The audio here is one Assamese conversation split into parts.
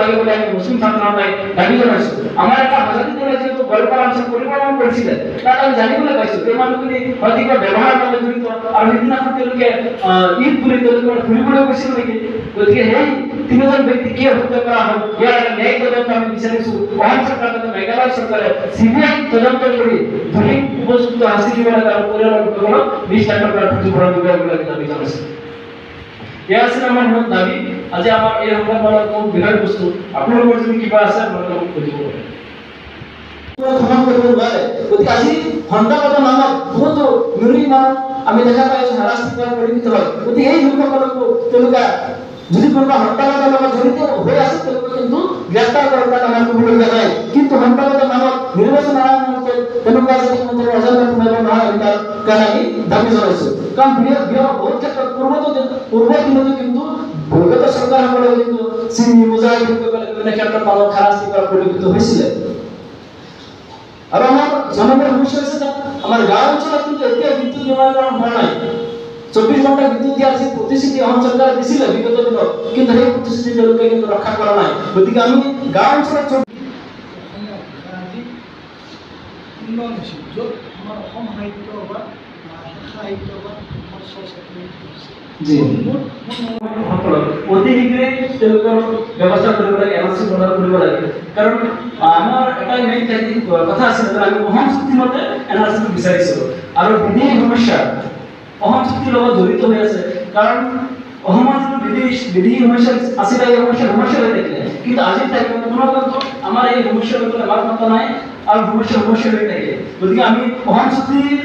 লাগে বলে আমি মুসলিম ছাত্ররাই দাবি জানাইছো আমার একটা আজাদী দলে যে গল্পের অংশ পরিকল্পনা করেছিলেন তার আমি জানিবলৈ পাইছো এই মানুহখিনি হয়তো ব্যৱহাৰ লগত জড়িত আৰু সেইদিনাখন তেওঁলোকে ঈদ বুলি তেওঁলোকে ফুৰিবলৈ গৈছিল নেকি গতিকে সেই তিনিজন ব্যক্তি কিয় হত্যা কৰা হ'ল ইয়াৰ এটা ন্যায়িক তদন্ত আমি বিচাৰিছো অসম চৰকাৰ তথা মেঘালয় চৰকাৰে চিবিআই তদন্ত কৰি ধনী উপযুক্ত শাস্তি দিব লাগে আৰু পৰিয়ালৰ লোকসকলক নিষ্ঠা কৰাৰ ক্ষতিপূৰণ দিব লাগে বুলি দাবী জনাইছো এয়া আছিল আমাৰ মূল দাবী আজি আমাৰ এই সংবাদমেলৰ মূল বিষয়বস্তু আপোনালোকৰ যদি কিবা আছে আপোনালোকে সুধিব পাৰে গতিকে আজি সন্তানগত নামত বহুতো নিৰীহ মানুহ আমি দেখা পাইছো হাৰাশাস্তি কৰা পৰিলক্ষিত হয় গতিকে এই লোকসকলকো তেওঁলোকে যদি কোনোবা হত্যাকাণ্ডৰ লগত জড়িত হৈ আছে তেওঁলোকে কিন্তু গ্ৰেপ্তাৰ কৰাৰ কাৰণে আমাৰ ক'বলগীয়া নাই কিন্তু সন্তানগত নামত নিৰ্বাচন আয়োগ মতে তেনেকুৱা যদি কোনো অজন্তা সোমাব নহয় তাৰ কাৰণে আমি দাবী জনাইছো কাৰণ বহুত ক্ষেত্ৰত পূৰ্ব দিনতো কিন্তু বিগত চৰকাৰসকলে কিন্তু চিনি মুজাহিদসকলে বিভিন্ন ক্ষেত্ৰত মানুহক হাৰাশাস্তি কৰা পৰিলক্ষিত হৈছিলে আৰু আমাৰ জনগণৰ সমস্যা হৈছে যে আমাৰ গাঁও অঞ্চলত কিন্তু এতিয়া বিদ্যুৎ নিৰ্মাণ হোৱা নাই 24 ঘণ্টা বিদ্যুৎ দিয়াৰ যি প্ৰতিশ্ৰুতি অসম চৰকাৰে দিছিলে বিগত দিনত কিন্তু সেই প্ৰতিশ্ৰুতি তেওঁলোকে কিন্তু ৰক্ষা কৰা নাই গতিকে আমি গাঁও অঞ্চলত আমাৰ অসম সাহিত্য বা সাহিত্য বা অতি শীঘ্ৰে তেওঁলোকৰ ব্যৱস্থা কৰিব লাগে এনআৰচি প্ৰদান কৰিব লাগে কাৰণ আমাৰ এটা মেইন কথা আছিল যে আমি অসম চুক্তি মতে এনআৰচি বিচাৰিছিলো আৰু বিধি সমস্যা অসম চুক্তিৰ লগত জড়িত হৈ আছে কাৰণ অসমৰ যিটো বিধি সমস্যা আছিলে এই সমস্যা হৈ থাকিলে কিন্তু আজিৰ তাৰিখত কোনো আমাৰ এই সমস্যাৰ ওপৰত আমাৰ কথা নাই আৰু সমস্যা হৈ থাকে গতিকে আমি অসম চুক্তিৰ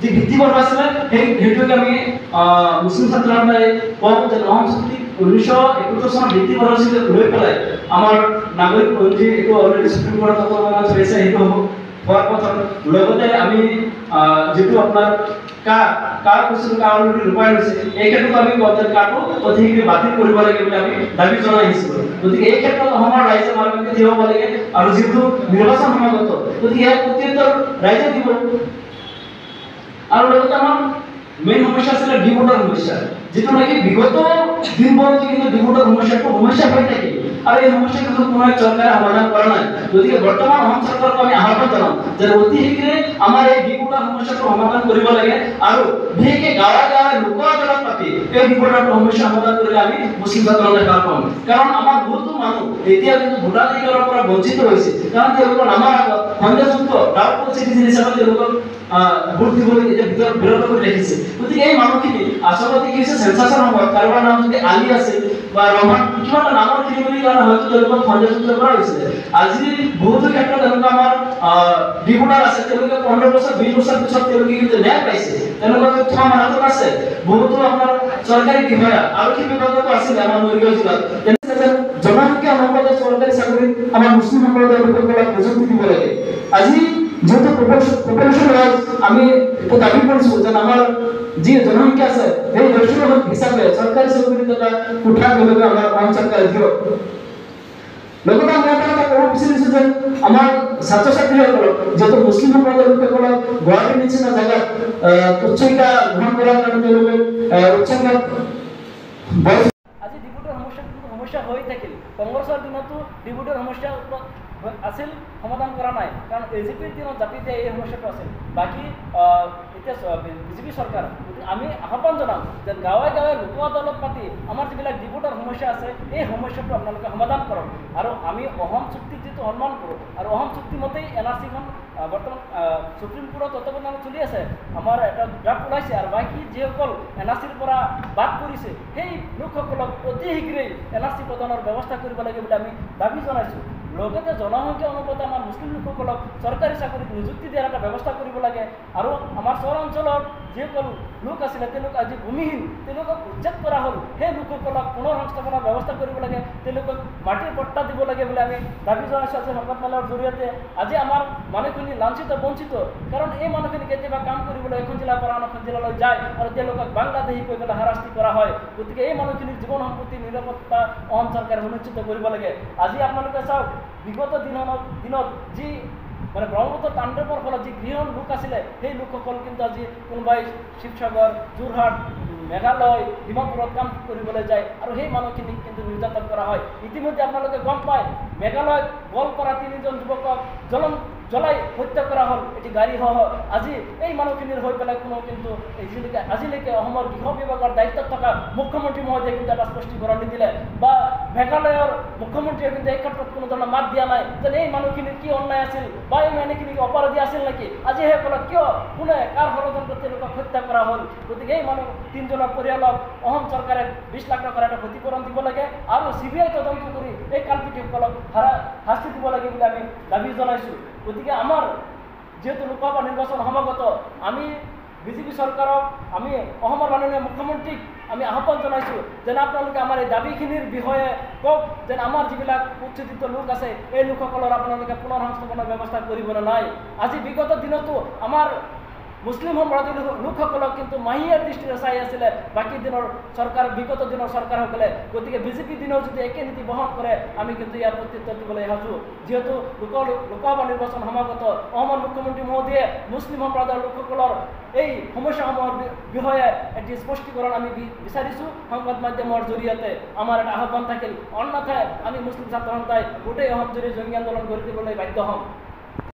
যে ভিত্তিবোৰ আছিলে সেইটোকে আমি মুছলিম ছাত্ৰসকলে কওঁ যে অসম চুক্তি 1971 চনৰ ভিত্তিবোৰ আছিলে লৈ পেলাই আমাৰ নাগৰিক পঞ্জী এইটো অলৰেডি সুপ্ৰিম কোৰ্টত তত্ত্বাৱধানত চলিছে সেইটো হ'ব হোৱাৰ পথত লগতে আমি যেটো আপোনাৰ কাৰ কৈছিলো কাৰ অলৰেডি ৰূপায়ণ হৈছে এই ক্ষেত্ৰত আমি গণতান্ত্ৰিক কাৰ্ডটো অতি শীঘ্ৰে বাতিল কৰিব লাগে বুলি আমি দাবী জনাই আহিছিলোঁ গতিকে এই ক্ষেত্ৰত অসমৰ ৰাইজে আমাৰ বাবে থিয় হ'ব লাগে আৰু যিটো নিৰ্বাচন সমাগত গতিকে ইয়াৰ প্ৰত্যুত্তৰ ৰাইজে দিব আৰু লগতে আমাৰ মেইন সমস্যা আছিলে ডিভোটৰ সমস্যা যেটো নাকি বিগত দিনবোৰত কিন্তু ডিভোটৰ সমস্যা হৈ থাকে আৰু এই সমস্যা কিন্তু কোনো চৰকাৰে সমাধান কৰা নাই গতিকে বৰ্তমান অসম চৰকাৰক আমি আহ্বান জনাম যে অতি শীঘ্ৰে আমাৰ এই ডিভোটৰ সমস্যাটো সমাধান কৰিব লাগে আৰু বিশেষকৈ গাঁৱে লোক আদালত পাতি এই ডিভোটৰ সমস্যা সমাধান কৰিলে আমি মুছলিম ছাত্ৰসকলে ভাল পাম কাৰণ আমাৰ বহুতো মানুহ এতিয়া কিন্তু ভোটাধিকাৰৰ পৰা বঞ্চিত হৈছে কাৰণ তেওঁলোকৰ নামৰ আগত সংখ্যাযুক্ত ডাউটফুল চিটিজেন হিচাপে তেওঁলোকক ভোট দিবলৈ এতিয়া বিৰত কৰি ৰাখিছে গতিকে এই মানুহখিনি আচলতে কি হৈছে সেন্সাছৰ সময়ত কাৰোবাৰ নাম যদি আলী আছে বা ৰহমান কিবা এটা নামৰ খেলিমেলি কাৰণে হয়তো তেওঁলোকক সংযোজিত কৰা হৈছিলে আজি বহুতো ক্ষেত্ৰত এনেকুৱা আমাৰ ডিভোটাৰ আছে তেওঁলোকে 15 বছৰ 20 বছৰ পিছত তেওঁলোকে কিন্তু ন্যায় পাইছে তেওঁলোকৰ তথ্য আমাৰ হাতত আছে বহুতো আমাৰ চৰকাৰী বিষয়া আৰক্ষী বিভাগতো আছিল আমাৰ মৰিগাঁও জিলাত জনসংখ্যা অনুপাতে চৰকাৰী চাকৰি আমাৰ মুছলিম সম্প্ৰদায়ৰ লোকসকলক নিযুক্তি দিব লাগে আজি যেহেতু পপুলেশন ওয়াইজ আমি এটা দাবি কৰিছো যে আমাৰ যি জনসংখ্যা আছে সেই ৰেশিও হিচাপে চৰকাৰী চাকৰি এটা উঠাৰ লগে আমাৰ অসম চৰকাৰে দিয়ক লগতে আমি এটা ক'ব বিচাৰিছো যে আমাৰ ছাত্ৰ ছাত্ৰীসকলক যেহেতু মুছলিম সম্প্ৰদায়ৰ লোকসকলক গুৱাহাটীৰ নিচিনা জাগাত উচ্চ শিক্ষা গ্ৰহণ কৰাৰ কাৰণে তেওঁলোকে উচ্চ শিক্ষা আজি ডিভোটৰ সমস্যা হৈ থাকিল কংগ্ৰেছৰ দিনতো ডিভোটৰ সমস্যা আছিল সমাধান কৰা নাই কাৰণ এজিপিৰ দিনত জাপি দিয়া এই সমস্যাটো আছিল বাকী এতিয়া বিজেপি চৰকাৰ আমি আহ্বান জনাম যে গাঁৱে লোক আদালত পাতি আমাৰ যিবিলাক ডিভোটৰ সমস্যা আছে এই সমস্যাটো আপোনালোকে সমাধান কৰক আৰু আমি অসম চুক্তিক যিটো সন্মান কৰোঁ আৰু অসম চুক্তি মতেই এনআৰচিখন বৰ্তমান সুপ্ৰিম কোৰ্টৰ তত্ত্বাৱধানত চলি আছে আমাৰ এটা ড্ৰাফ্ট ওলাইছে আৰু বাকী যিসকল এনআৰচিৰ পৰা বাদ পৰিছে সেই লোকসকলক অতি শীঘ্ৰেই এনআৰচি প্ৰদানৰ ব্যৱস্থা কৰিব লাগে বুলি আমি দাবী জনাইছোঁ লগতে জনসংখ্যা অনুপাতে আমাৰ মুছলিম লোকসকলক চৰকাৰী চাকৰিত নিযুক্তি দিয়াৰ এটা ব্যৱস্থা কৰিব লাগে আৰু আমাৰ চহৰ অঞ্চলৰ যিসকল লোক আছিলে তেওঁলোক আজি ভূমিহীন তেওঁলোকক উচ্ছেদ কৰা হ'ল সেই লোকসকলক পুনৰ সংস্থাপনৰ ব্যৱস্থা কৰিব লাগে তেওঁলোকক মাটিৰ পট্টা দিব লাগে বুলি আমি দাবী জনাইছোঁ আজি সংবাদমেলৰ জৰিয়তে আজি আমাৰ মানুহখিনি লাঞ্ছিত বঞ্চিত কাৰণ এই মানুহখিনি কেতিয়াবা কাম কৰিবলৈ এখন জিলাৰ পৰা আন এখন জিলালৈ যায় আৰু তেওঁলোকক বাংলাদেশী কৈ পেলাই হাৰাশাস্তি কৰা হয় গতিকে এই মানুহখিনিৰ জীৱন সম্পত্তি নিৰাপত্তা অসম চৰকাৰে সুনিশ্চিত কৰিব লাগে আজি আপোনালোকে চাওক বিগত দিনত যি মানে ব্ৰহ্মপুত্ৰ তাণ্ডৱৰ ফলত যি গৃহহীন লোক আছিলে সেই লোকসকল কিন্তু আজি কোনোবাই শিৱসাগৰ যোৰহাট মেঘালয় ডিমাপুৰত কাম কৰিবলৈ যায় আৰু সেই মানুহখিনিক কিন্তু নিৰ্যাতন কৰা হয়। ইতিমধ্যে আপোনালোকে গম পায় মেঘালয়ত গোৱালপাৰা 3জন যুৱকক জ্বলাই হত্যা কৰা হ'ল এটি গাড়ী সহ। আজি এই মানুহখিনিৰ হৈ পেলাই কোনো কিন্তু আজিলৈকে অসমৰ গৃহ বিভাগৰ দায়িত্বত থকা মুখ্যমন্ত্ৰী মহোদয়ে কিন্তু এটা স্পষ্টীকৰণ নিদিলে বা মেঘালয়ৰ মুখ্যমন্ত্ৰীয়ে কিন্তু এই ক্ষেত্ৰত কোনো ধৰণৰ মাত দিয়া নাই যে এই মানুহখিনিৰ কি অন্যায় আছিল বা এই মানুহখিনি অপৰাধী আছিল নেকি, আজি সেইসকলক কিয় কোনে কাৰ ষড়যন্ত্ৰত তেওঁলোকক হত্যা কৰা হ'ল। গতিকে এই মানুহ 3জনৰ পৰিয়ালক অসম চৰকাৰে 20 লাখ টকাৰ এটা ক্ষতিপূৰণ দিব লাগে আৰু CBI তদন্ত কৰি এই কালপিতসকলক শাস্তি দিব লাগে বুলি আমি দাবী জনাইছোঁ। গতিকে আমাৰ যেহেতু লোকসভা নিৰ্বাচন সমাগত, আমি বিজেপি চৰকাৰক, আমি অসমৰ মাননীয় মুখ্যমন্ত্ৰীক আমি আহ্বান জনাইছোঁ যেন আপোনালোকে আমাৰ এই দাবীখিনিৰ বিষয়ে কওক, যেন আমাৰ যিবিলাক উচ্ছেদিত লোক আছে এই লোকসকলৰ আপোনালোকে পুনৰ সংস্থাপনৰ ব্যৱস্থা কৰিবলৈ নাই। আজি বিগত দিনতো আমাৰ মুছলিম সম্প্ৰদায়ৰ লোকসকলক কিন্তু মাহিয়াৰ দৃষ্টিৰে চাই আছিলে বাকী দিনৰ চৰকাৰ, বিগত দিনৰ চৰকাৰসকলে। গতিকে বিজেপি দিনেও যদি একে নীতি বহন কৰে আমি কিন্তু ইয়াৰ প্ৰত্যুত্তৰ দিবলৈ সাজু। যিহেতু লোকসভা নিৰ্বাচন সমাগত, অসমৰ মুখ্যমন্ত্ৰী মহোদয়ে মুছলিম সম্প্ৰদায়ৰ লোকসকলৰ এই সমস্যাসমূহৰ বিষয়ে এটি স্পষ্টীকৰণ আমি বিচাৰিছোঁ সংবাদ মাধ্যমৰ জৰিয়তে। আমাৰ এটা আহ্বান থাকিল, অন্যথায় আমি মুছলিম ছাত্ৰ সন্থাই গোটেই অসম জুৰি জঙ্গী আন্দোলন কৰি দিবলৈ বাধ্য হ'ম।